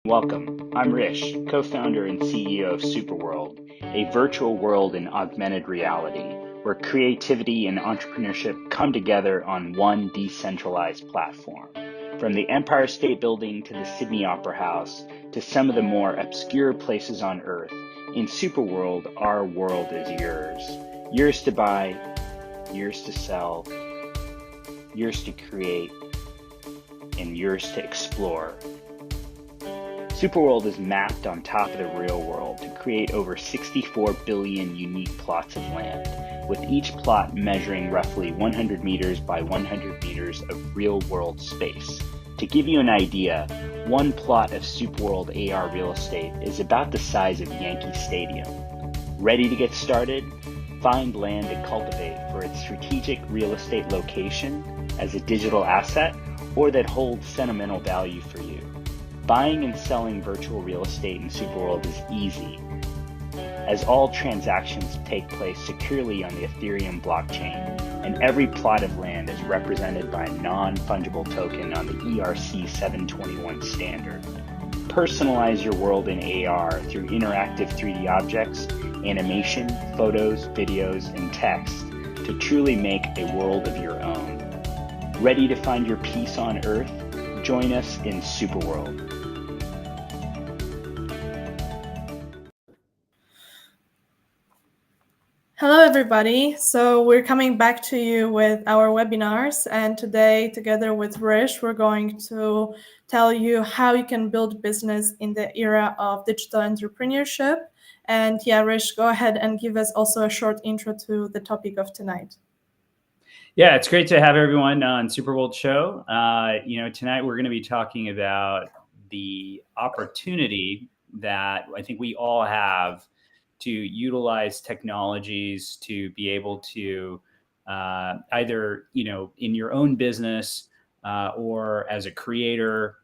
Welcome. I'm Rish, co-founder and CEO of SuperWorld, a virtual world in augmented reality where creativity and entrepreneurship come together on one decentralized platform. From the Empire State Building to the Sydney Opera House to some of the more obscure places on Earth, in SuperWorld, our world is yours. Yours to buy, yours to sell, yours to create, and yours to explore. SuperWorld is mapped on top of the real world to create over 64 billion unique plots of land, with each plot measuring roughly 100 meters by 100 meters of real-world space. To give you an idea, one plot of SuperWorld AR real estate is about the size of Yankee Stadium. Ready to get started? Find land to cultivate for its strategic real estate location as a digital asset or that holds sentimental value for you. Buying and selling virtual real estate in SuperWorld is easy, as all transactions take place securely on the Ethereum blockchain, and every plot of land is represented by a non-fungible token on the ERC 721 standard. Personalize your world in AR through interactive 3D objects, animation, photos, videos, and text to truly make a world of your own. Ready to find your peace on Earth? Join us in SuperWorld. Hello, everybody. So we're coming back to you with our webinars. And today, together with Rish, we're going to tell you how you can build business in the era of digital entrepreneurship. And yeah, Rish, go ahead and give us also a short intro to the topic of tonight. Yeah, it's great to have everyone on SuperWorld show. Tonight we're going to be talking about the opportunity that I think we all have to utilize technologies to be able to either, in your own business or as a creator,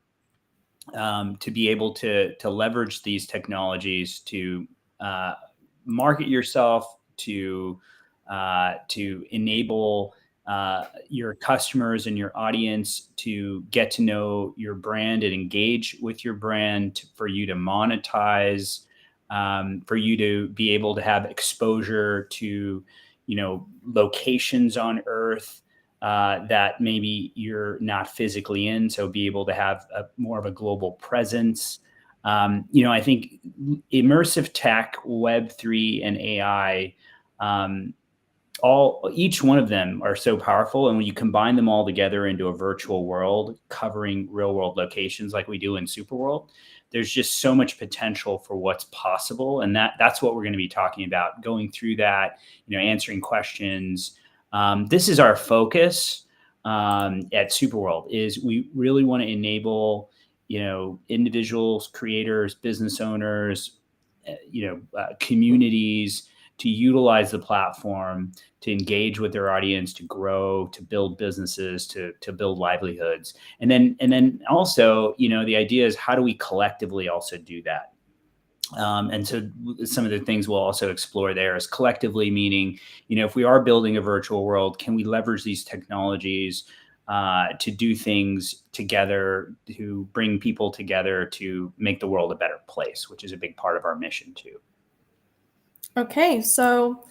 to be able to leverage these technologies to market yourself, to enable your customers and your audience to get to know your brand and engage with your brand, for you to monetize, for you to be able to have exposure to, locations on Earth that maybe you're not physically in. So be able to have more of a global presence. I think immersive tech, Web3, and AI, each one of them are so powerful. And when you combine them all together into a virtual world covering real world locations like we do in SuperWorld, there's just so much potential for what's possible. And that's what we're going to be talking about, going through that, answering questions. This is our focus at SuperWorld. Is we really want to enable, individuals, creators, business owners, communities to utilize the platform to engage with their audience, to grow, to build businesses, to build livelihoods. And then also, the idea is, how do we collectively also do that? And so some of the things we'll also explore there is collectively, meaning, if we are building a virtual world, can we leverage these technologies to do things together, to bring people together, to make the world a better place, which is a big part of our mission too. Okay, so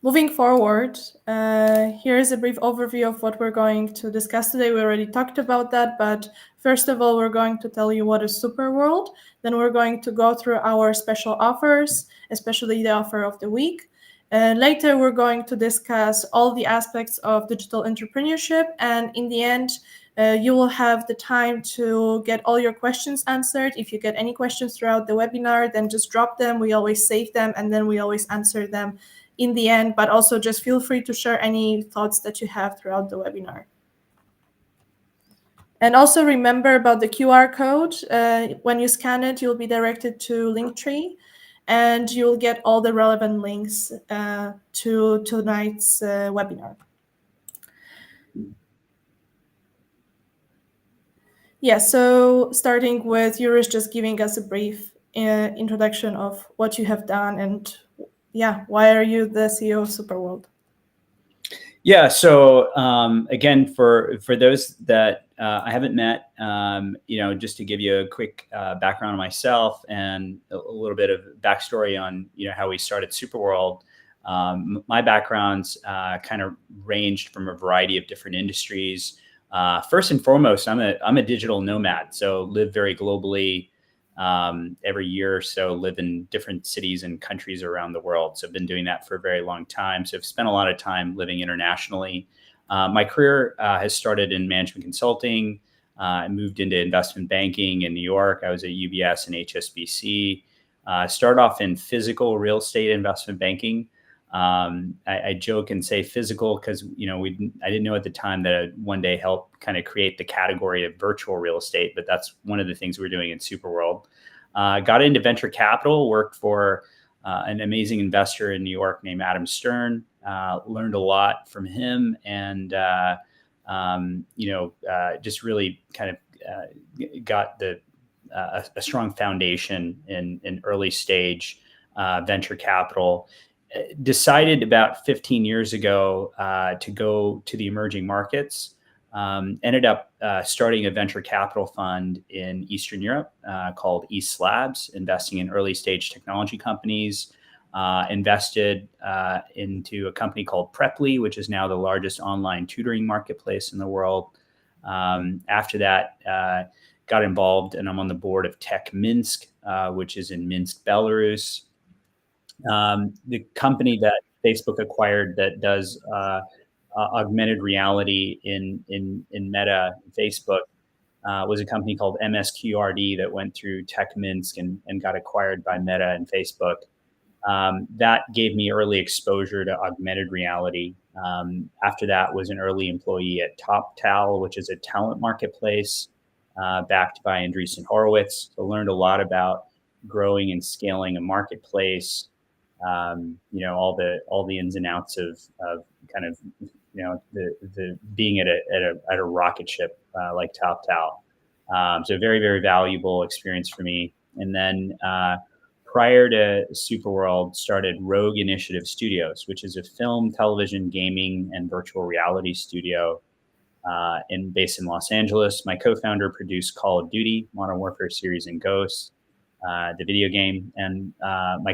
moving forward, here's a brief overview of what we're going to discuss today. We already talked about that, but first of all, we're going to tell you what is SuperWorld. Then we're going to go through our special offers, especially the offer of the week. Later, we're going to discuss all the aspects of digital entrepreneurship. And in the end, you will have the time to get all your questions answered. If you get any questions throughout the webinar, then just drop them. We always save them, and then we always answer them in the end. But also just feel free to share any thoughts that you have throughout the webinar. And also remember about the QR code. When you scan it, you'll be directed to Linktree, and you'll get all the relevant links to tonight's webinar. Yeah, so starting with Yourish just giving us a brief introduction of what you have done and, why are you the CEO of SuperWorld? Yeah. So again, for those that I haven't met, just to give you a quick background on myself and a little bit of backstory on how we started SuperWorld. My background's kind of ranged from a variety of different industries. First and foremost, I'm a digital nomad, so live very globally. Every year or so, live in different cities and countries around the world. So I've been doing that for a very long time. So I've spent a lot of time living internationally. My career has started in management consulting. I moved into investment banking in New York. I was at UBS and HSBC. Started off in physical real estate investment banking. I joke and say physical because I didn't know at the time that I'd one day help kind of create the category of virtual real estate, but that's one of the things we're doing in SuperWorld. Got into venture capital, worked for an amazing investor in New York named Adam Stern. Learned a lot from him, and just really kind of got a strong foundation in early stage venture capital. Decided about 15 years ago to go to the emerging markets. Ended up starting a venture capital fund in Eastern Europe called East Labs, investing in early stage technology companies. Invested into a company called Preply, which is now the largest online tutoring marketplace in the world. After that, got involved, and I'm on the board of Tech Minsk, which is in Minsk, Belarus. The company that Facebook acquired that does augmented reality in Meta, Facebook, was a company called MSQRD that went through Tech Minsk and got acquired by Meta and Facebook. That gave me early exposure to augmented reality. After that was an early employee at TopTal, which is a talent marketplace backed by Andreessen Horowitz. So learned a lot about growing and scaling a marketplace. All the ins and outs of kind of the being at a rocket ship like TopTal. So very, very valuable experience for me. And then prior to SuperWorld, started Rogue Initiative Studios, which is a film, television, gaming, and virtual reality studio based in Los Angeles. My co-founder produced Call of Duty, Modern Warfare series, and Ghosts, the video game. And my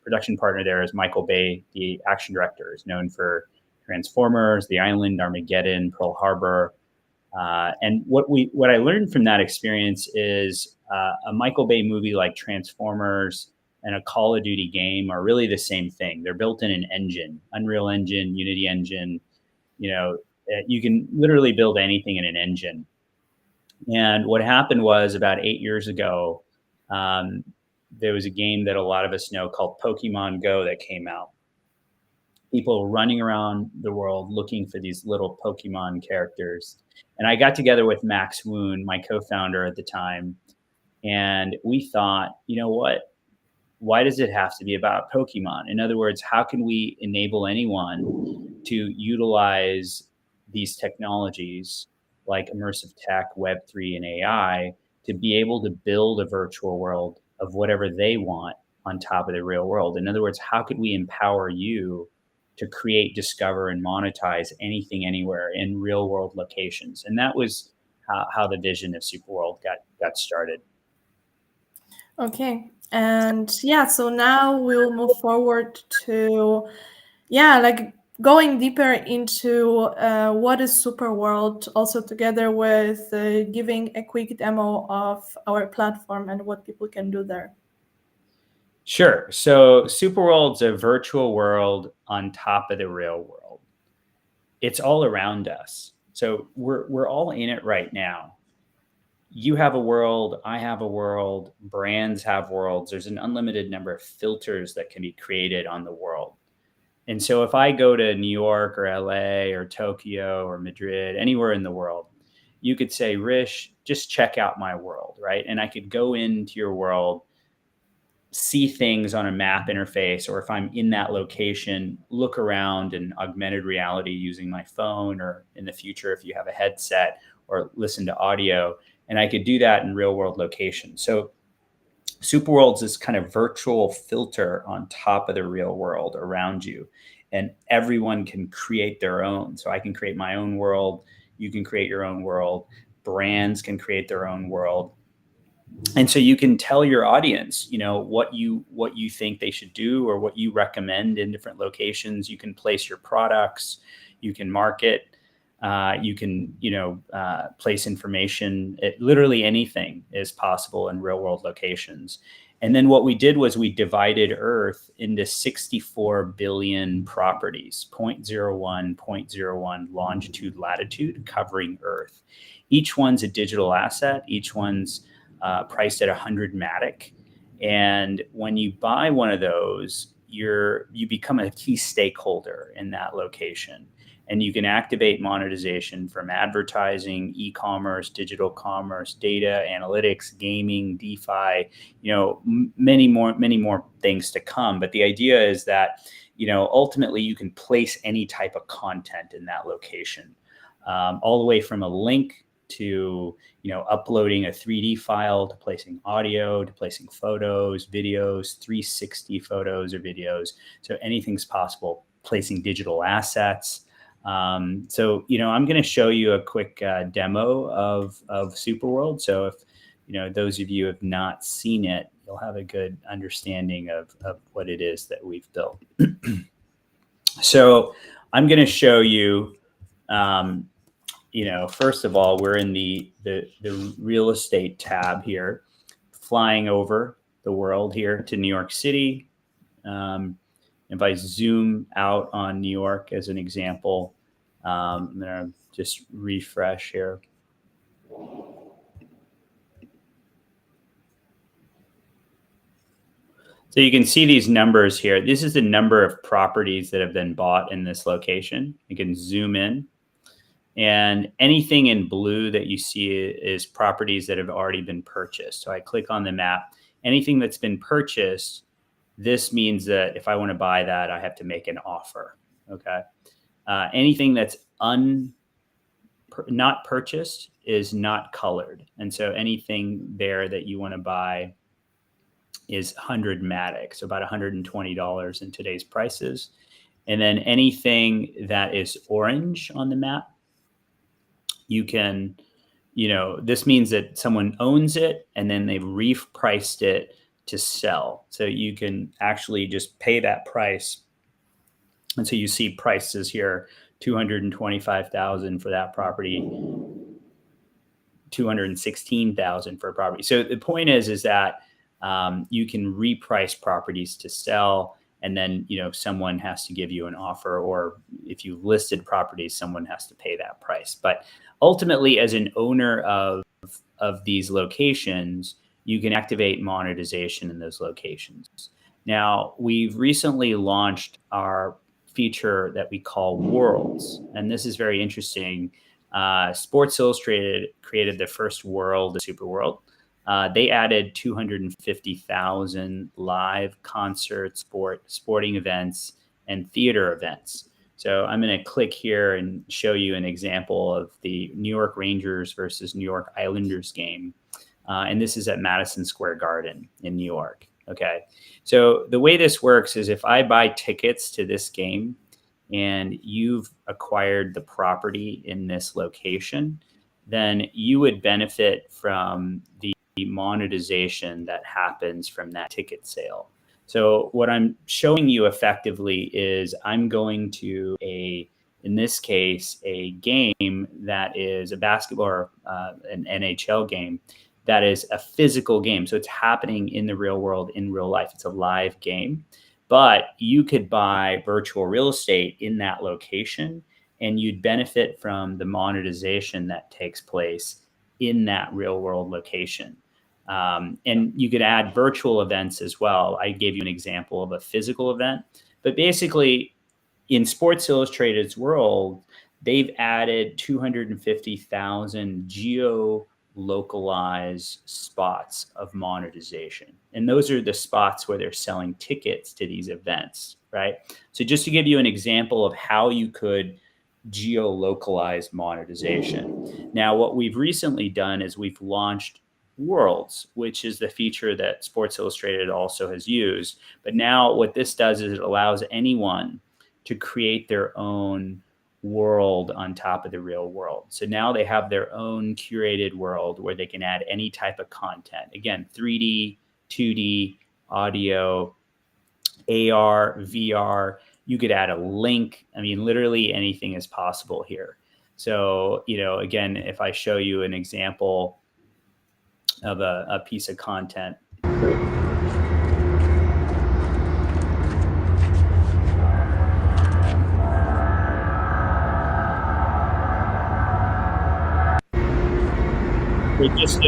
production partner there is Michael Bay, the action director, is known for Transformers, The Island, Armageddon, Pearl Harbor. And what I learned from that experience is a Michael Bay movie like Transformers and a Call of Duty game are really the same thing. They're built in an engine, Unreal Engine, Unity Engine. You can literally build anything in an engine. And what happened was about 8 years ago, there was a game that a lot of us know called Pokemon Go that came out. People running around the world looking for these little Pokemon characters. And I got together with Max Woon, my co-founder at the time, and we thought, you know what? Why does it have to be about Pokemon? In other words, how can we enable anyone to utilize these technologies like immersive tech, Web3, and AI to be able to build a virtual world of whatever they want on top of the real world? In other words, how could we empower you to create, discover, and monetize anything, anywhere in real world locations? And that was how the vision of SuperWorld got started. Okay. And so now we'll move forward to, going deeper into what is SuperWorld, also together with giving a quick demo of our platform and what people can do there. Sure. So SuperWorld's a virtual world on top of the real world. It's all around us. So we're all in it right now. You have a world, I have a world, brands have worlds. There's an unlimited number of filters that can be created on the world. And so if I go to New York or LA or Tokyo or Madrid, anywhere in the world, you could say, Rish, just check out my world, right? And I could go into your world, see things on a map interface, or if I'm in that location, look around in augmented reality using my phone, or in the future, if you have a headset, or listen to audio. And I could do that in real world locations. So SuperWorld's this kind of virtual filter on top of the real world around you. and everyone can create their own. So I can create my own world. You can create your own world. Brands can create their own world. And so you can tell your audience, what you think they should do or what you recommend in different locations. You can place your products, you can market, you can, place information. Literally anything is possible in real world locations. And then what we did was we divided Earth into 64 billion properties, 0.01, 0.01 longitude, latitude, covering Earth. Each one's a digital asset. Each one's priced at 100 Matic. And when you buy one of those, you become a key stakeholder in that location. And you can activate monetization from advertising, e-commerce, digital commerce, data, analytics, gaming, DeFi, many more things to come. But the idea is that, ultimately you can place any type of content in that location, all the way from a link to, uploading a 3D file, to placing audio, to placing photos, videos, 360 photos or videos. So anything's possible, placing digital assets. So, I'm going to show you a quick demo of SuperWorld. So if, those of you have not seen it, you'll have a good understanding of what it is that we've built. So I'm going to show you, first of all, we're in the real estate tab here, flying over the world here to New York City. If I zoom out on New York as an example, I'm going to just refresh here. So you can see these numbers here. This is the number of properties that have been bought in this location. You can zoom in. And anything in blue that you see is properties that have already been purchased. So I click on the map. Anything that's been purchased, this means that if I want to buy that, I have to make an offer. Okay. Anything that's not purchased is not colored. And so anything there that you want to buy is 100 Matic, so about $120 in today's prices. And then anything that is orange on the map, you can, this means that someone owns it and then they've repriced it to sell. So you can actually just pay that price. And so you see prices here, $225,000 for that property, $216,000 for a property. So the point is that you can reprice properties to sell, and then someone has to give you an offer, or if you listed properties, someone has to pay that price. But ultimately, as an owner of these locations, you can activate monetization in those locations. Now, we've recently launched our feature that we call Worlds, and this is very interesting. Sports Illustrated created the first world, the SuperWorld. They added 250,000 live concerts, sporting events, and theater events. So I'm going to click here and show you an example of the New York Rangers versus New York Islanders game. And this is at Madison Square Garden in New York. Okay. So the way this works is if I buy tickets to this game and you've acquired the property in this location, then you would benefit from the monetization that happens from that ticket sale. So what I'm showing you effectively is I'm going to in this case, a game that is a basketball or an NHL game that is a physical game. So it's happening in the real world, in real life. It's a live game, but you could buy virtual real estate in that location and you'd benefit from the monetization that takes place in that real world location. And you could add virtual events as well. I gave you an example of a physical event, but basically in Sports Illustrated's world, they've added 250,000 geo-localized spots of monetization. And those are the spots where they're selling tickets to these events, right? So just to give you an example of how you could geo-localized monetization. Now, what we've recently done is we've launched Worlds, which is the feature that Sports Illustrated also has used. But now what this does is it allows anyone to create their own world on top of the real world. So now they have their own curated world where they can add any type of content. Again, 3D, 2D, audio, AR, VR. You could add a link. I mean, literally anything is possible here. So, again, if I show you an example of a piece of content. Just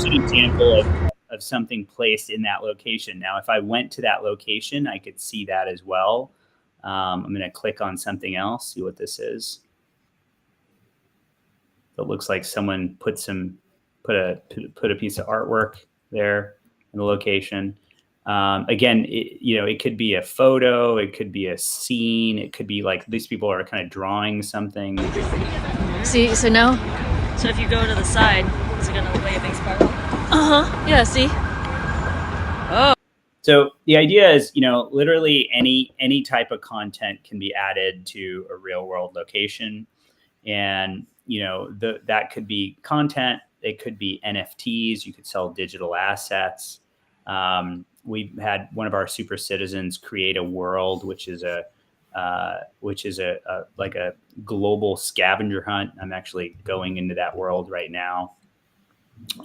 an example of something placed in that location. Now, if I went to that location, I could see that as well. I'm going to click on something else, see what this is. It looks like someone put a piece of artwork there in the location. Again, it could be a photo, it could be a scene, it could be like these people are kind of drawing something. See, so now, so if you go to the side, is it gonna look like a big spiral? Yeah, see? Oh. So the idea is, literally any type of content can be added to a real world location. And, that could be content, it could be NFTs, you could sell digital assets. We've had one of our super citizens create a world, which is a global scavenger hunt. I'm actually going into that world right now.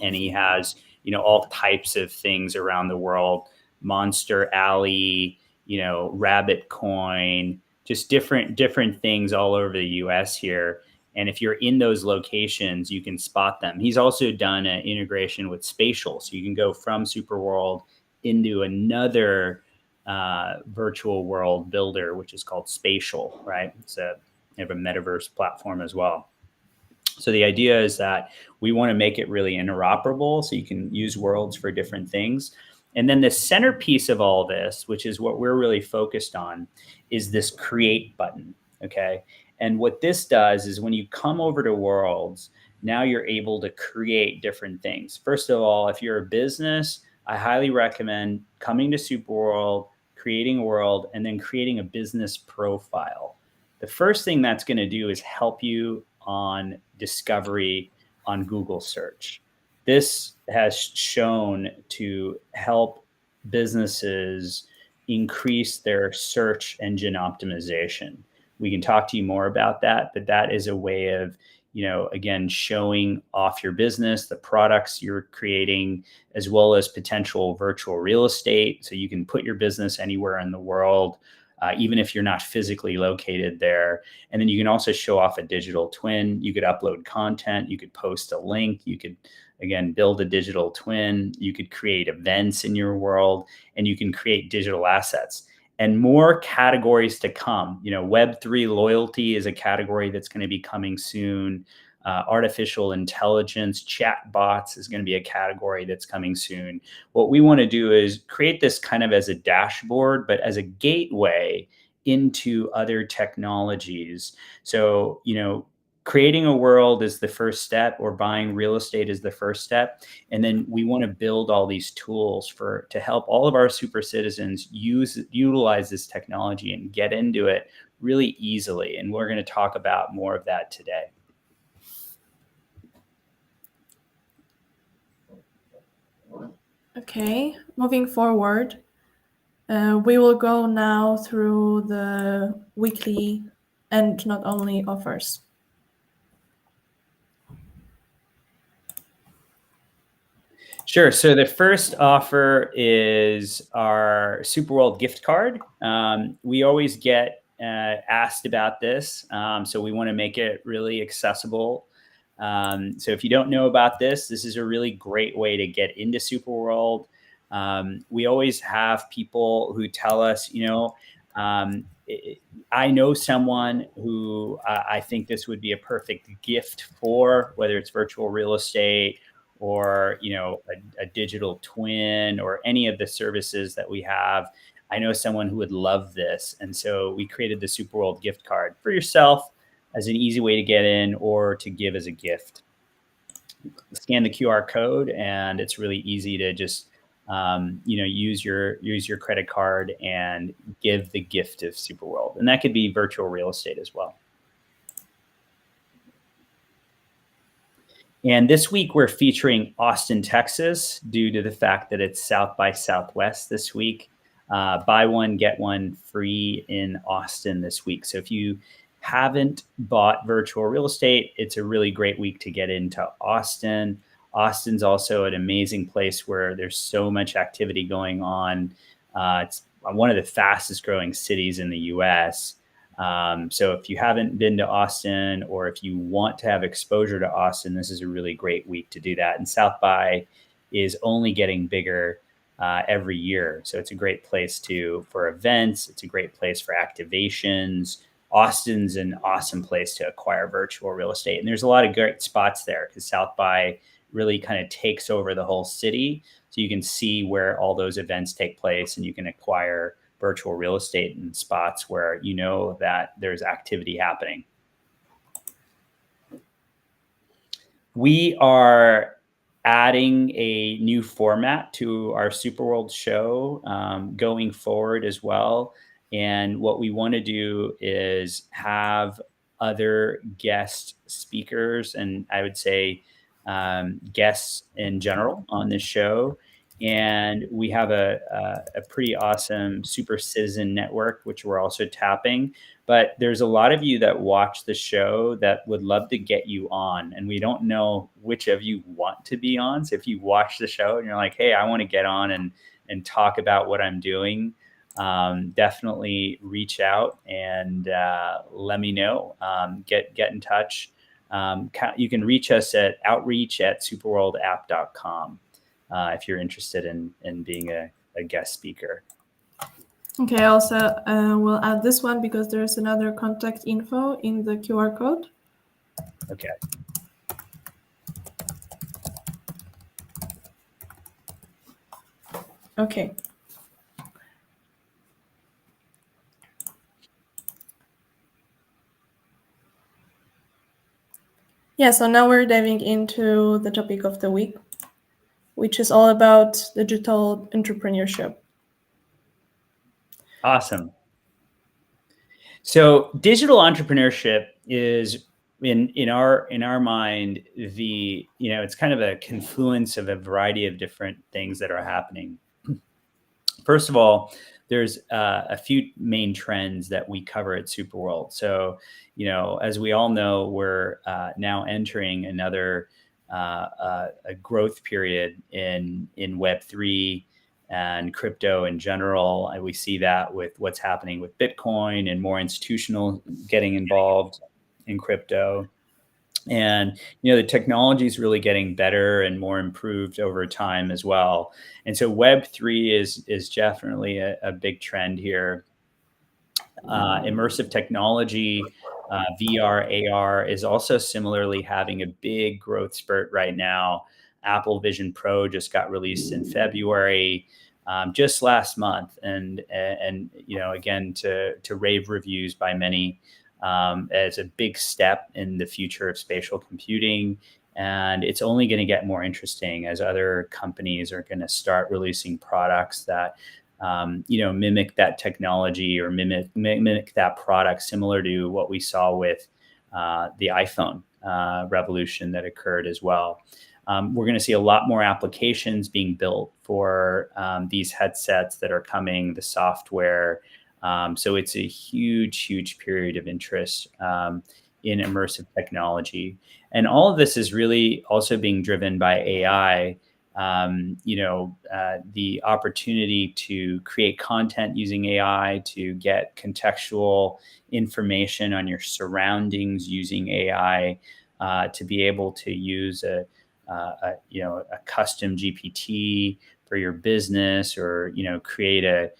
And he has, all types of things around the world, Monster Alley, Rabbit Coin, just different things all over the US here. And if you're in those locations, you can spot them. He's also done an integration with Spatial. So you can go from SuperWorld into another virtual world builder, which is called Spatial, right? It's a metaverse platform as well. So the idea is that we want to make it really interoperable so you can use worlds for different things. And then the centerpiece of all this, which is what we're really focused on, is this create button, okay? And what this does is when you come over to Worlds, now you're able to create different things. First of all, if you're a business, I highly recommend coming to SuperWorld, creating a world, and then creating a business profile. The first thing that's going to do is help you on discovery on Google search. This has shown to help businesses increase their search engine optimization. We can talk to you more about that, but that is a way of, again, showing off your business, the products you're creating, as well as potential virtual real estate. So you can put your business anywhere in the world, even if you're not physically located there. And then you can also show off a digital twin. You could upload content. You could post a link. You could, again, build a digital twin. You could create events in your world, and you can create digital assets. And more categories to come. Web3 loyalty is a category that's going to be coming soon. Artificial intelligence, chat bots is going to be a category that's coming soon. What we want to do is create this kind of as a dashboard, but as a gateway into other technologies. So, creating a world is the first step, or buying real estate is the first step. And then we want to build all these tools to help all of our super citizens utilize this technology and get into it really easily. And we're going to talk about more of that today. Okay, moving forward, we will go now through the weekly and not only offers. Sure. So the first offer is our SuperWorld gift card. We always get asked about this, so we want to make it really accessible. So if you don't know about this is a really great way to get into SuperWorld. We always have people who tell us, I know someone who I think this would be a perfect gift for, whether it's virtual real estate or, a digital twin or any of the services that we have. I know someone who would love this. And so we created the SuperWorld gift card for yourself as an easy way to get in or to give as a gift. Scan the QR code, and it's really easy to just use your credit card and give the gift of SuperWorld. And that could be virtual real estate as well. And this week we're featuring Austin, Texas, due to the fact that it's South by Southwest this week. Buy one, get one free in Austin this week. So if you haven't bought virtual real estate, it's a really great week to get into Austin. Austin's also an amazing place where there's so much activity going on. It's one of the fastest growing cities in the US. So if you haven't been to Austin, or if you want to have exposure to Austin, this is a really great week to do that. And South by is only getting bigger every year. So it's a great place for events. It's a great place for activations. Austin's an awesome place to acquire virtual real estate. And there's a lot of great spots there because South by really kind of takes over the whole city. So you can see where all those events take place, and you can acquire virtual real estate in spots where you know that there's activity happening. We are adding a new format to our SuperWorld show going forward as well. And what we want to do is have other guest speakers, and I would say guests in general on this show. And we have a pretty awesome super citizen network, which we're also tapping. But there's a lot of you that watch the show that would love to get you on. And we don't know which of you want to be on. So if you watch the show and you're like, hey, I want to get on and talk about what I'm doing, definitely reach out and let me know. Get in touch. You can reach us at outreach@superworldapp.com. If you're interested in being a guest speaker. Okay, also we'll add this one because there's another contact info in the QR code. Okay. Okay. Yeah, so now we're diving into the topic of the week, which is all about digital entrepreneurship. Awesome. So digital entrepreneurship is in our mind, it's kind of a confluence of a variety of different things that are happening. First of all, there's a few main trends that we cover at SuperWorld. So, as we all know, we're now entering another a growth period in Web3 and crypto in general. And we see that with what's happening with Bitcoin and more institutional getting involved in crypto. And, the technology is really getting better and more improved over time as well. And so Web3 is definitely a big trend here. Immersive technology, VR, AR is also similarly having a big growth spurt right now. Apple Vision Pro just got released in February, just last month, and again to rave reviews by many as a big step in the future of spatial computing. And it's only going to get more interesting as other companies are going to start releasing products that mimic that technology or mimic that product, similar to what we saw with the iPhone revolution that occurred as well. We're going to see a lot more applications being built for these headsets that are coming, the software. So it's a huge period of interest in immersive technology. And all of this is really also being driven by AI. The opportunity to create content using AI, to get contextual information on your surroundings using AI, to be able to use a custom GPT for your business, or create a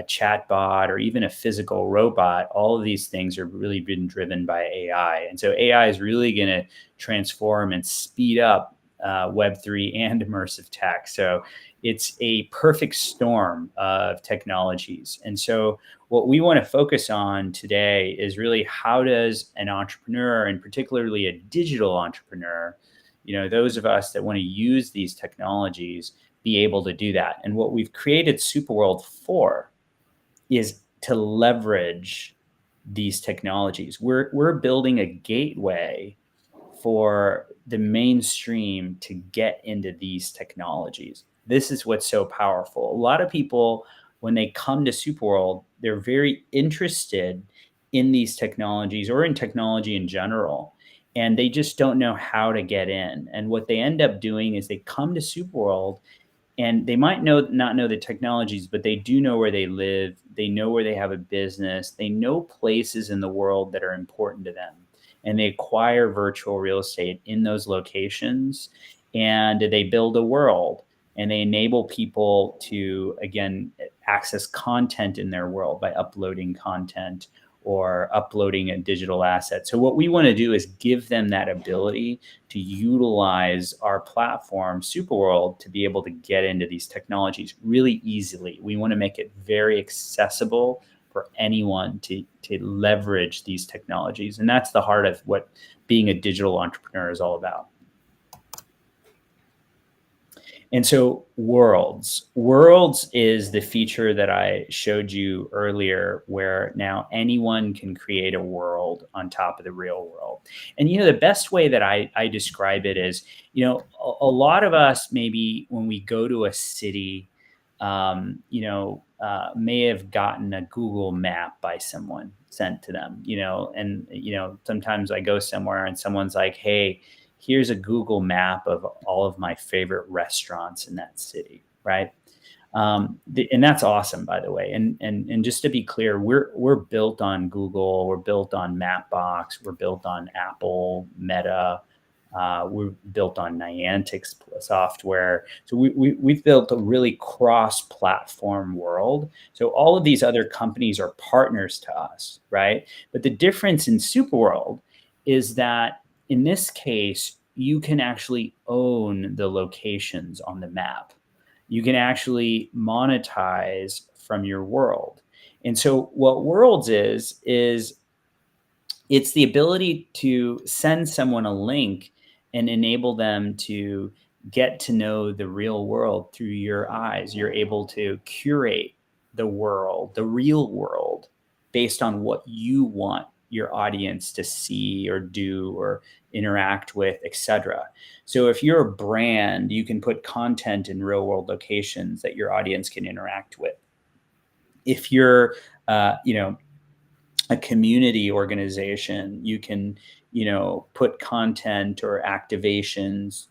chat bot or even a physical robot. All of these things are really been driven by AI. And so AI is really going to transform and speed up Web3 and immersive tech. So it's a perfect storm of technologies. And so what we want to focus on today is really, how does an entrepreneur, and particularly a digital entrepreneur, those of us that want to use these technologies, be able to do that. And what we've created SuperWorld for is to leverage these technologies. We're building a gateway for the mainstream to get into these technologies. This is what's so powerful. A lot of people, when they come to SuperWorld, they're very interested in these technologies or in technology in general, and they just don't know how to get in. And what they end up doing is they come to SuperWorld and they might not know the technologies, but they do know where they live. They know where they have a business. They know places in the world that are important to them. And they acquire virtual real estate in those locations, and they build a world, and they enable people to, again, access content in their world by uploading content or uploading a digital asset. So what we want to do is give them that ability to utilize our platform, SuperWorld, to be able to get into these technologies really easily. We want to make it very accessible for anyone to leverage these technologies. And that's the heart of what being a digital entrepreneur is all about. And so Worlds is the feature that I showed you earlier, where now anyone can create a world on top of the real world. And, the best way that I describe it is, a lot of us, maybe when we go to a city, may have gotten a Google map by someone sent to them, and, sometimes I go somewhere and someone's like, hey, here's a Google map of all of my favorite restaurants in that city, right? And that's awesome, by the way. And just to be clear, we're built on Google, we're built on Mapbox, we're built on Apple, Meta, we're built on Niantic software. So we've built a really cross-platform world. So all of these other companies are partners to us, right? But the difference in SuperWorld is that in this case, you can actually own the locations on the map. You can actually monetize from your world. And so what Worlds is it's the ability to send someone a link and enable them to get to know the real world through your eyes. You're able to curate the world, the real world, based on what you want your audience to see or do or interact with, etc. So if you're a brand, you can put content in real world locations that your audience can interact with. If you're, a community organization, you can, put content or activations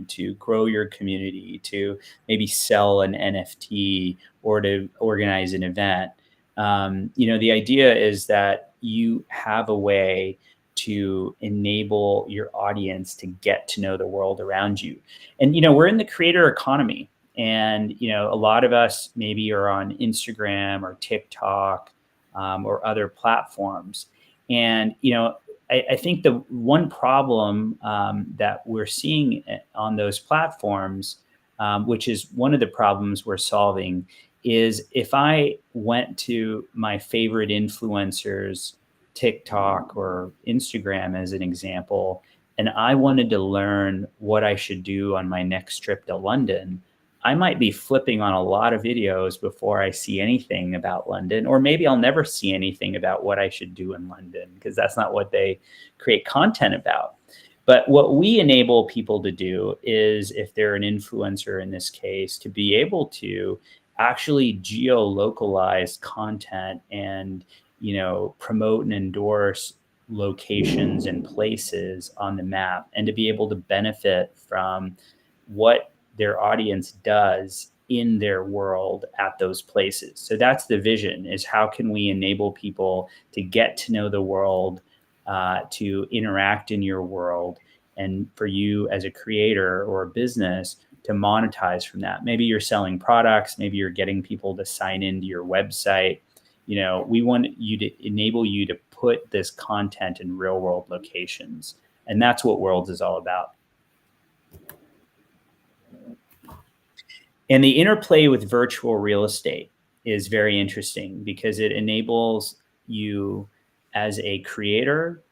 to grow your community, to maybe sell an NFT or to organize an event. The idea is that you have a way to enable your audience to get to know the world around you. And, we're in the creator economy. And, a lot of us maybe are on Instagram or TikTok or other platforms. And, I think the one problem that we're seeing on those platforms, which is one of the problems we're solving, is if I went to my favorite influencers, TikTok or Instagram as an example, and I wanted to learn what I should do on my next trip to London, I might be flipping on a lot of videos before I see anything about London, or maybe I'll never see anything about what I should do in London, because that's not what they create content about. But what we enable people to do is, if they're an influencer in this case, to be able to actually geo-localize content and, promote and endorse locations and places on the map, and to be able to benefit from what their audience does in their world at those places. So that's the vision, is how can we enable people to get to know the world, to interact in your world, and for you as a creator or a business to monetize from that. Maybe you're selling products, maybe you're getting people to sign into your website. We want you to enable you to put this content in real world locations. And that's what Worlds is all about. And the interplay with virtual real estate is very interesting, because it enables you as a creator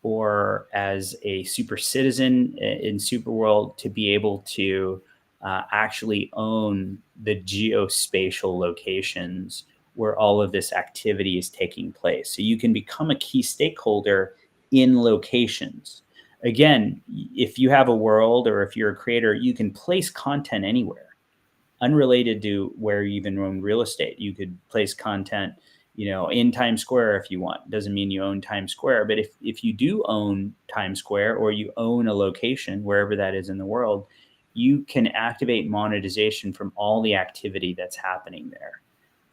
or as a super citizen in SuperWorld to be able to actually own the geospatial locations where all of this activity is taking place. So you can become a key stakeholder in locations. Again, if you have a world or if you're a creator, you can place content anywhere, unrelated to where you even own real estate. You could place content, in Times Square if you want. Doesn't mean you own Times Square, but if you do own Times Square or you own a location, wherever that is in the world, you can activate monetization from all the activity that's happening there,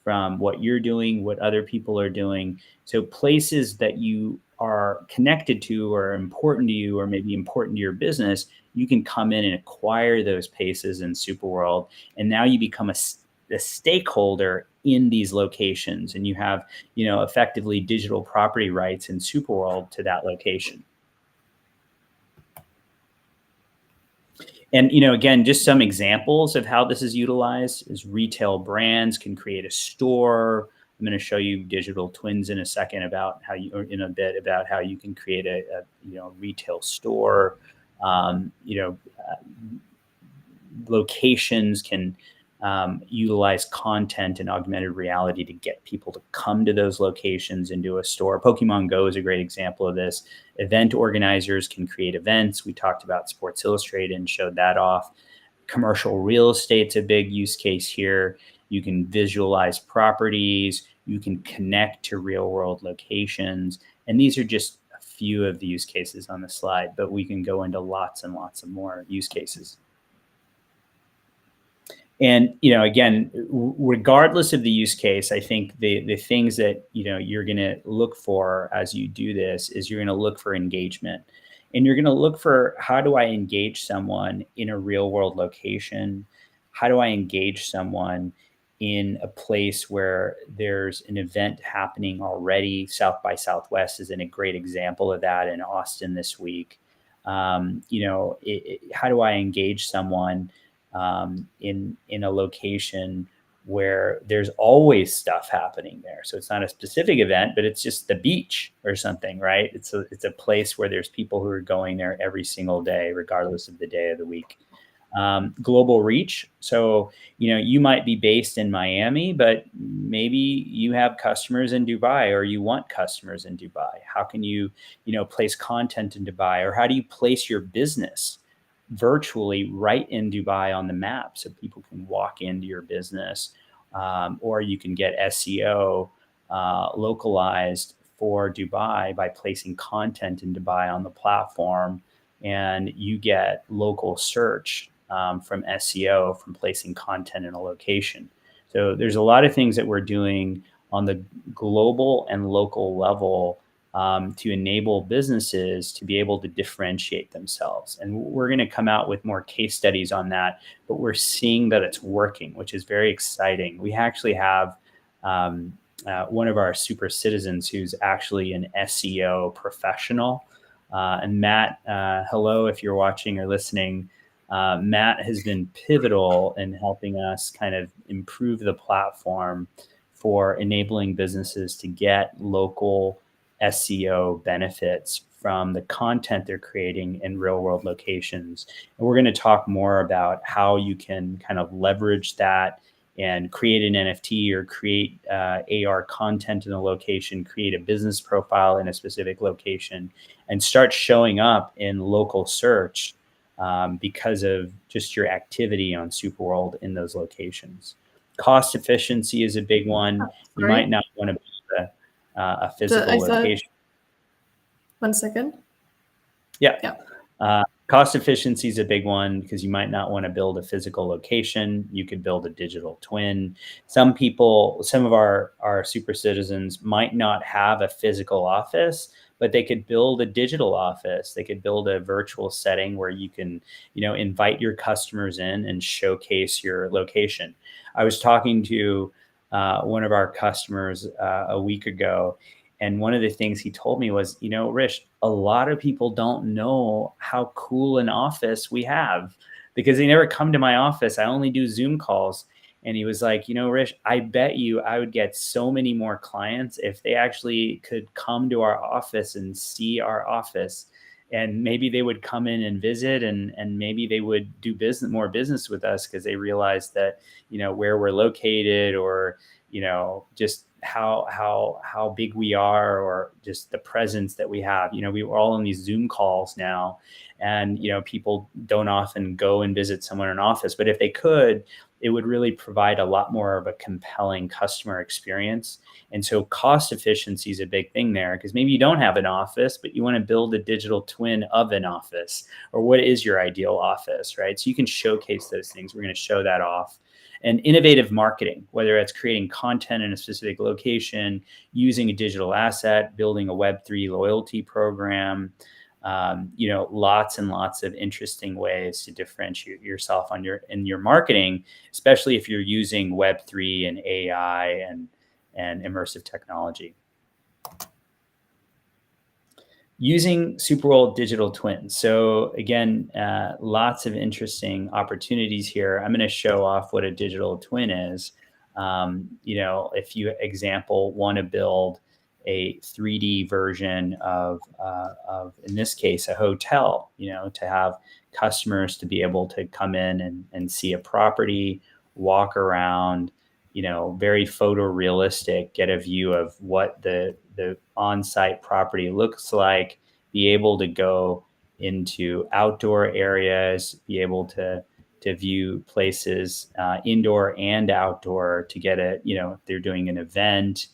from what you're doing, what other people are doing. So places that you are connected to or important to you or maybe important to your business, you can come in and acquire those places in SuperWorld. And now you become a stakeholder in these locations, and you have, effectively digital property rights in SuperWorld to that location. And, again, just some examples of how this is utilized is retail brands can create a store. I'm going to show you digital twins in a second about how you, or in a bit about how you can create a retail store. Locations can utilize content and augmented reality to get people to come to those locations and do a store. Pokemon Go is a great example of this. Event organizers can create events. We talked about Sports Illustrated and showed that off. Commercial real estate's a big use case here. You can visualize properties. You can connect to real world locations. And these are just a few of the use cases on the slide, but we can go into lots and lots of more use cases. And, again, regardless of the use case, I think the things that, you're going to look for as you do this is you're going to look for engagement. And you're going to look for, how do I engage someone in a real world location? How do I engage someone in a place where there's an event happening already? South by Southwest is a great example of that in Austin this week. How do I engage someone in a location where there's always stuff happening there? So it's not a specific event, but it's just the beach or something, right? It's a place where there's people who are going there every single day, regardless of the day of the week. Global reach. So, you might be based in Miami, but maybe you have customers in Dubai, or you want customers in Dubai. How can you, place content in Dubai? Or how do you place your business virtually right in Dubai on the map so people can walk into your business? Or you can get SEO localized for Dubai by placing content in Dubai on the platform, and you get local search from SEO from placing content in a location. So there's a lot of things that we're doing on the global and local level to enable businesses to be able to differentiate themselves. And we're going to come out with more case studies on that, but we're seeing that it's working, which is very exciting. We actually have one of our super citizens who's actually an SEO professional. And Matt, hello, if you're watching or listening. Matt has been pivotal in helping us kind of improve the platform for enabling businesses to get local SEO benefits from the content they're creating in real world locations. And we're going to talk more about how you can kind of leverage that and create an NFT or create AR content in a location, create a business profile in a specific location, and start showing up in local search because of just your activity on SuperWorld in those locations. Cost efficiency is a big one. You might not want to be a physical location. One second. Yeah. Cost efficiency is a big one because you might not want to build a physical location. You could build a digital twin. Some of our super citizens might not have a physical office, but they could build a digital office. They could build a virtual setting where you can, invite your customers in and showcase your location. I was talking to one of our customers a week ago, and one of the things he told me was, Rish, a lot of people don't know how cool an office we have because they never come to my office. I only do Zoom calls. And he was like, Rish, I bet you I would get so many more clients if they actually could come to our office and see our office and maybe they would come in and visit, and maybe they would do more business with us because they realized that, where we're located, or, just how big we are, or just the presence that we have. We were all on these Zoom calls now, and, people don't often go and visit someone in an office, but if they could, it would really provide a lot more of a compelling customer experience. And so cost efficiency is a big thing there, because maybe you don't have an office, but you want to build a digital twin of an office, or what is your ideal office, right? So you can showcase those things. We're going to show that off. And innovative marketing, whether it's creating content in a specific location, using a digital asset, building a Web3 loyalty program, lots and lots of interesting ways to differentiate yourself in your marketing, especially if you're using Web3 and AI and immersive technology. Using SuperWorld digital twins. So again, lots of interesting opportunities here. I'm going to show off what a digital twin is. If you, example, want to build a 3D version of in this case, a hotel, to have customers to be able to come in and see a property, walk around, very photorealistic, get a view of what the on-site property looks like, be able to go into outdoor areas, be able to view places indoor and outdoor, to get if they're doing an event.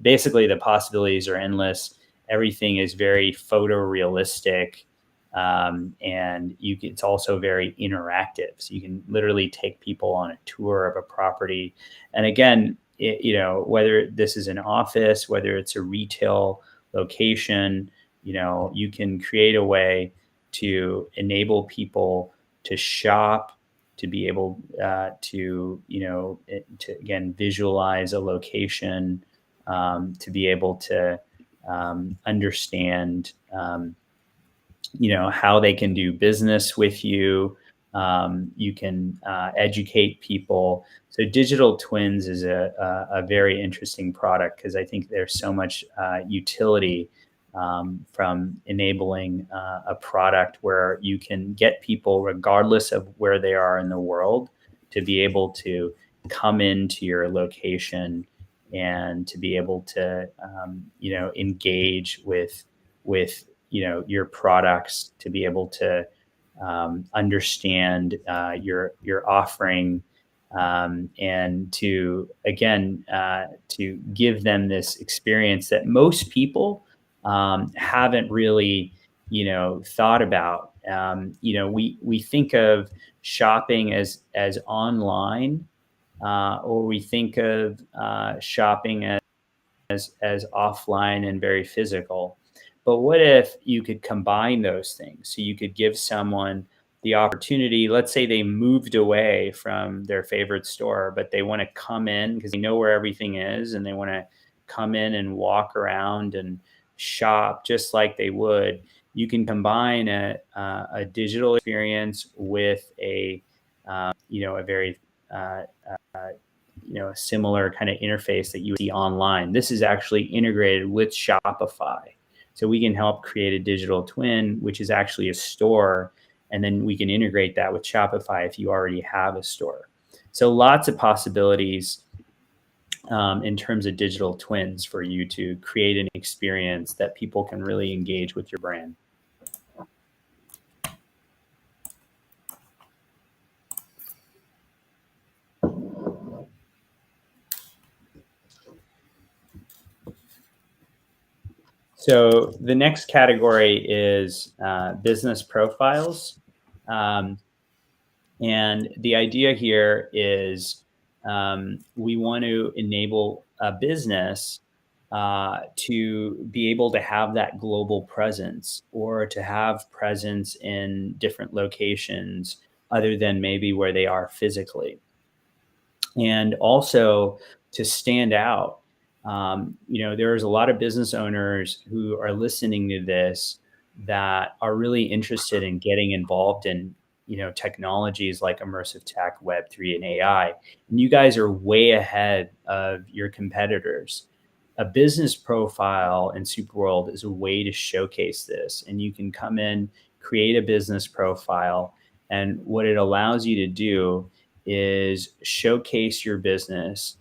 Basically the possibilities are endless. Everything is very photorealistic, and it's also very interactive. So you can literally take people on a tour of a property. And again, whether this is an office, whether it's a retail location, you can create a way to enable people to shop, to be able to again, visualize a location, to be able to understand, how they can do business with you. You can educate people. So digital twins is a very interesting product, because I think there's so much utility from enabling a product where you can get people, regardless of where they are in the world, to be able to come into your location and to be able to engage with your products, to be able to understand your offering, and to again to give them this experience that most people haven't really thought about. We think of shopping as online, or we think of shopping as offline and very physical. But what if you could combine those things? So you could give someone the opportunity, let's say they moved away from their favorite store, but they want to come in because they know where everything is, and they want to come in and walk around and shop just like they would. You can combine a digital experience with a very a similar kind of interface that you see online. This is actually integrated with Shopify. So we can help create a digital twin, which is actually a store, and then we can integrate that with Shopify if you already have a store. So lots of possibilities in terms of digital twins for you to create an experience that people can really engage with your brand. So the next category is business profiles. And the idea here is we want to enable a business to be able to have that global presence, or to have presence in different locations other than maybe where they are physically. And also to stand out. There's a lot of business owners who are listening to this that are really interested in getting involved in, technologies like immersive tech, Web3, and AI. And you guys are way ahead of your competitors. a business profile in SuperWorld is a way to showcase this. And you can come in, create a business profile, and what it allows you to do is showcase your business,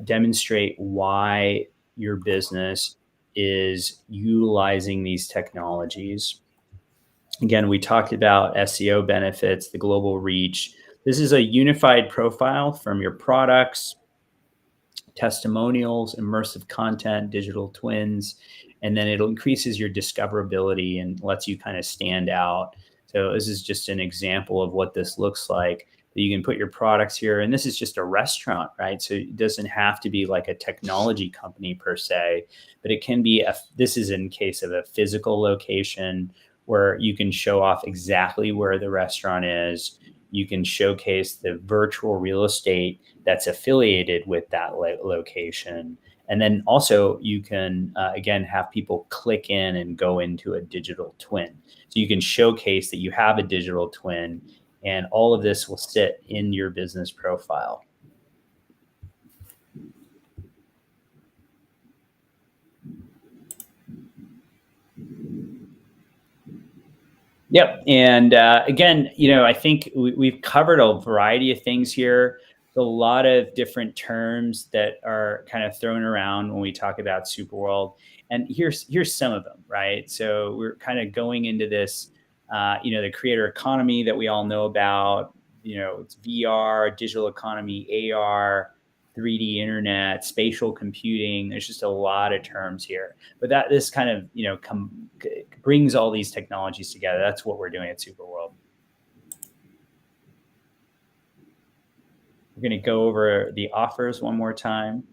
demonstrate why your business is utilizing these technologies. Again, we talked about SEO benefits, the global reach. This is a unified profile from your products, testimonials, immersive content, digital twins, and then it increases your discoverability and lets you kind of stand out. So this is just an example of what this looks like. You can put your products here, and this is just a restaurant, right? So it doesn't have to be like a technology company per se, but it can be this is in case of a physical location where you can show off exactly where the restaurant is. You can showcase the virtual real estate that's affiliated with that location. And then also you can, again, have people click in and go into a digital twin. So you can showcase that you have a digital twin, and all of this will sit in your business profile. Yep. And again, I think we've covered a variety of things here. A lot of different terms that are kind of thrown around when we talk about SuperWorld. And here's some of them, right? So we're kind of going into this, the creator economy that we all know about, it's VR, digital economy, AR, 3D internet, spatial computing. There's just a lot of terms here, but this kind of, brings all these technologies together. That's what we're doing at SuperWorld. We're going to go over the offers one more time.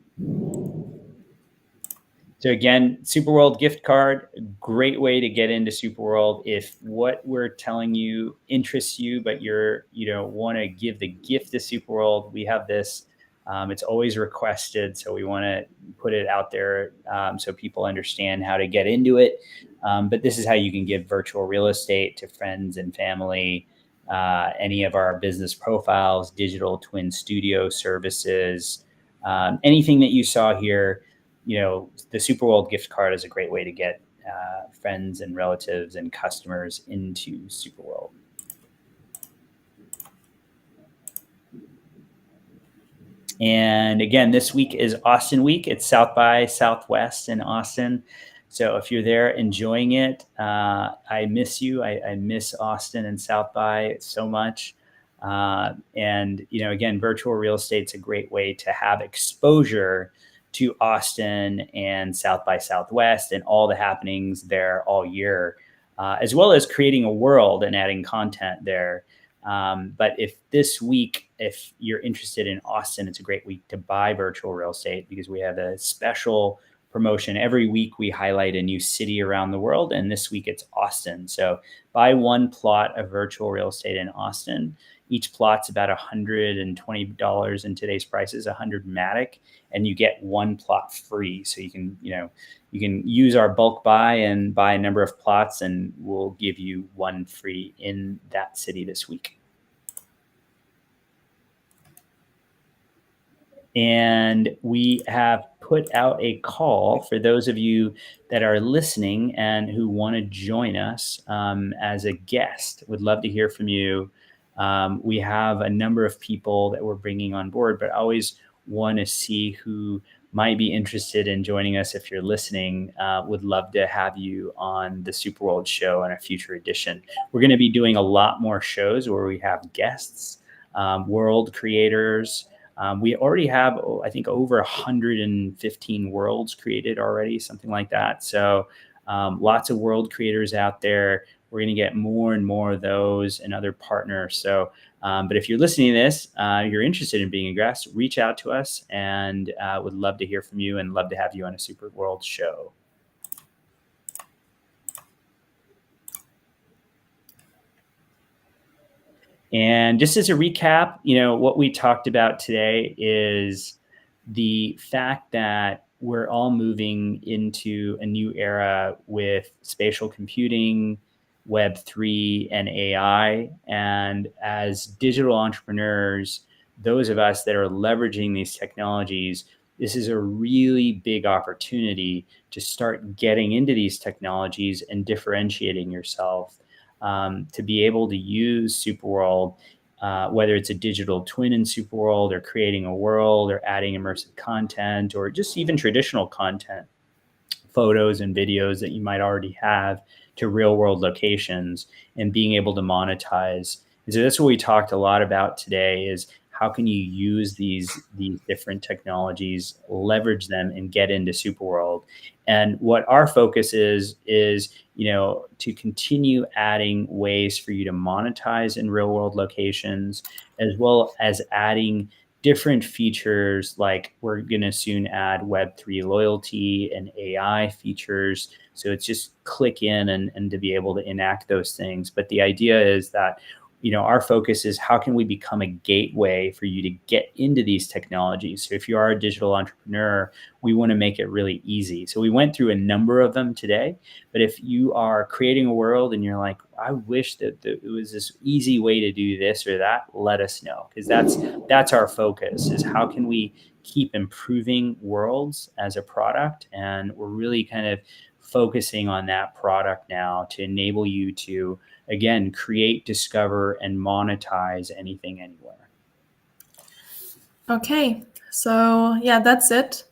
So again, SuperWorld gift card, great way to get into SuperWorld. If what we're telling you interests you, but you want to give the gift to SuperWorld, we have this. It's always requested, so we want to put it out there so people understand how to get into it. But this is how you can give virtual real estate to friends and family, any of our business profiles, digital twin studio services, anything that you saw here. The SuperWorld gift card is a great way to get friends and relatives and customers into SuperWorld. And again, this week is Austin week. It's South by Southwest in Austin. So if you're there enjoying it, I miss you. I miss Austin and South by so much. And, again, virtual real estate's a great way to have exposure to Austin and South by Southwest and all the happenings there all year, as well as creating a world and adding content there. But if you're interested in Austin, it's a great week to buy virtual real estate because we have a special promotion. Every week we highlight a new city around the world, and this week it's Austin. So buy one plot of virtual real estate in Austin. Each plot's about $120 in today's prices, 100 Matic, and you get one plot free. So you can use our bulk buy and buy a number of plots, and we'll give you one free in that city this week. And we have put out a call for those of you that are listening and who want to join us as a guest. Would love to hear from you. We have a number of people that we're bringing on board, but I always want to see who might be interested in joining us. If you're listening, would love to have you on the SuperWorld show on a future edition. We're going to be doing a lot more shows where we have guests, world creators. We already have, I think, over 115 worlds created already, something like that. So lots of world creators out there. We're going to get more and more of those and other partners. So, but if you're listening to this, you're interested in being a guest, reach out to us, and would love to hear from you and love to have you on a SuperWorld show. And just as a recap, what we talked about today is the fact that we're all moving into a new era with spatial computing, Web3, and AI. And as digital entrepreneurs, those of us that are leveraging these technologies, this is a really big opportunity to start getting into these technologies and differentiating yourself, to be able to use SuperWorld, whether it's a digital twin in SuperWorld or creating a world or adding immersive content or just even traditional content, photos and videos that you might already have, to real world locations and being able to monetize. And so that's what we talked a lot about today, is how can you use these different technologies, leverage them, and get into SuperWorld. And what our focus is, to continue adding ways for you to monetize in real world locations, as well as adding different features, like we're going to soon add Web3 loyalty and AI features. So it's just click in and to be able to enact those things. But the idea is that, our focus is how can we become a gateway for you to get into these technologies. So if you are a digital entrepreneur, we want to make it really easy. So we went through a number of them today, but if you are creating a world and you're like, I wish that it was this easy way to do this or that, let us know, because that's our focus, is how can we keep improving worlds as a product. And we're really kind of focusing on that product now to enable you to, again, create, discover, and monetize anything, anywhere. Okay, so yeah, that's it.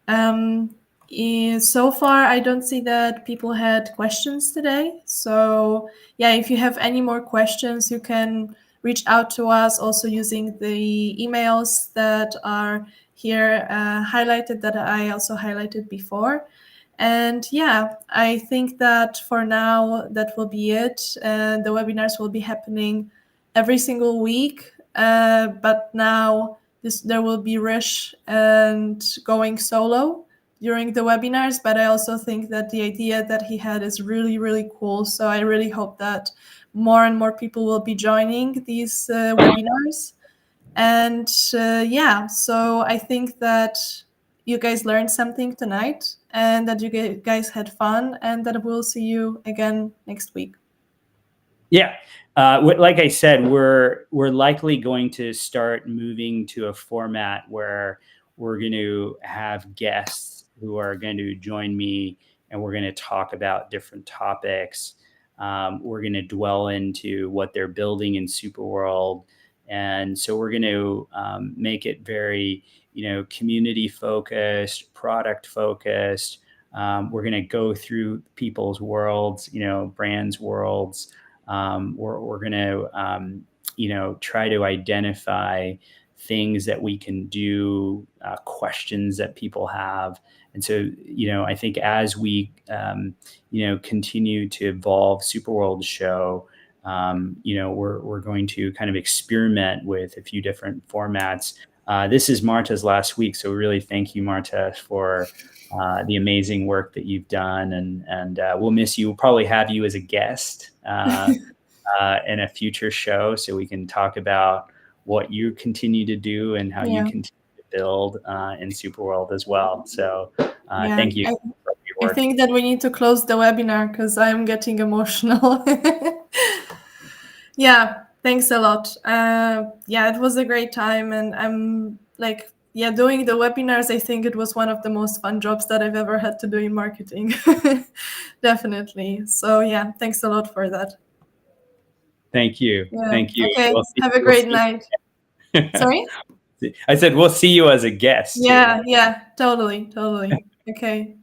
So far, I don't see that people had questions today. So yeah, if you have any more questions, you can reach out to us also using the emails that are here highlighted, that I also highlighted before. And yeah, I think that for now, that will be it. The webinars will be happening every single week. But now there will be Yourishs and going solo during the webinars. But I also think that the idea that he had is really, really cool. So I really hope that more and more people will be joining these webinars. And yeah, so I think that you guys learned something tonight, and that you guys had fun, and that we'll see you again next week. Yeah. Like I said, we're likely going to start moving to a format where we're going to have guests who are going to join me, and we're going to talk about different topics. We're going to dwell into what they're building in SuperWorld. And so we're going to make it very, community focused, product focused. We're going to go through people's worlds, brands' worlds. We're going to, try to identify things that we can do, questions that people have. And so, I think as we, continue to evolve SuperWorld show, we're going to kind of experiment with a few different formats. This is Marta's last week, so really thank you, Marta, for the amazing work that you've done, and we'll miss you. We'll probably have you as a guest in a future show, so we can talk about what you continue to do and how you continue to build in SuperWorld as well. So thank you for your work. I think that we need to close the webinar because I'm getting emotional. Yeah, thanks a lot. Yeah, it was a great time, and I'm like, doing the webinars, I think it was one of the most fun jobs that I've ever had to do in marketing. Definitely. So yeah, thanks a lot for that. Thank you. Yeah. Thank you. Okay. Have a great night. Sorry? I said, we'll see you as a guest. Yeah, totally. Okay.